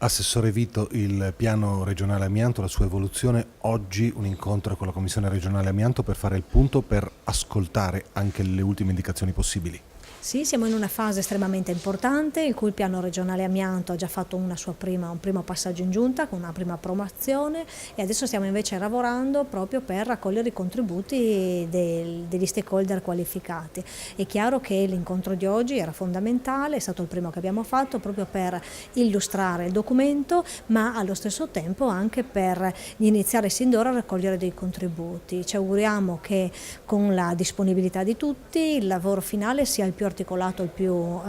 Assessore Vito, il piano regionale amianto, la sua evoluzione, oggi un incontro con la Commissione regionale amianto per fare il punto, per ascoltare anche le ultime indicazioni possibili. Sì, siamo in una fase estremamente importante in cui il piano regionale amianto ha già fatto un primo passaggio in giunta con una prima approvazione e adesso stiamo invece lavorando proprio per raccogliere i contributi degli stakeholder qualificati. È chiaro che l'incontro di oggi era fondamentale, è stato il primo che abbiamo fatto proprio per illustrare il documento, ma allo stesso tempo anche per iniziare sin d'ora a raccogliere dei contributi. Ci auguriamo che con la disponibilità di tutti il lavoro finale sia il più articolato, il più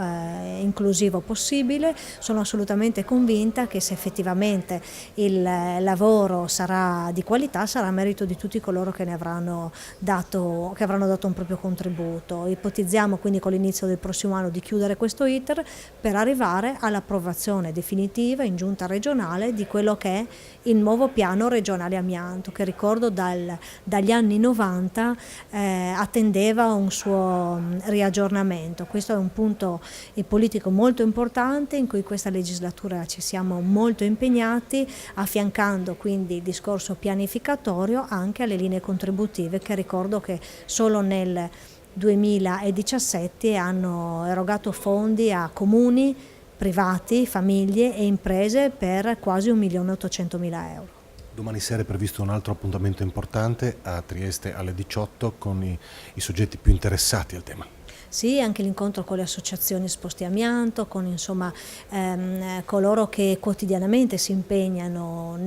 inclusivo possibile. Sono assolutamente convinta che se effettivamente il lavoro sarà di qualità sarà merito di tutti coloro che ne avranno dato un proprio contributo. Ipotizziamo quindi con l'inizio del prossimo anno di chiudere questo iter per arrivare all'approvazione definitiva in giunta regionale di quello che è il nuovo piano regionale amianto, che ricordo dagli anni 90 attendeva un suo riaggiornamento. Questo è un punto politico molto importante in cui questa legislatura ci siamo molto impegnati, affiancando quindi il discorso pianificatorio anche alle linee contributive, che ricordo che solo nel 2017 hanno erogato fondi a comuni, privati, famiglie e imprese per quasi 1.800.000 euro. Domani sera è previsto un altro appuntamento importante a Trieste alle 18 con i soggetti più interessati al tema. Sì, anche l'incontro con le associazioni Sposti Amianto, con coloro che quotidianamente si impegnano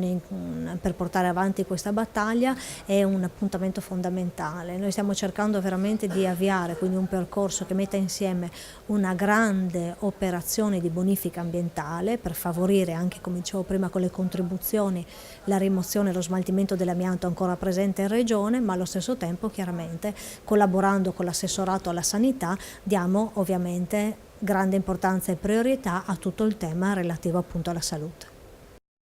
per portare avanti questa battaglia è un appuntamento fondamentale. Noi stiamo cercando veramente di avviare quindi un percorso che metta insieme una grande operazione di bonifica ambientale per favorire anche, come dicevo prima, con le contribuzioni la rimozione e lo smaltimento dell'amianto ancora presente in regione, ma allo stesso tempo chiaramente collaborando con l'assessorato alla sanità diamo ovviamente grande importanza e priorità a tutto il tema relativo appunto alla salute.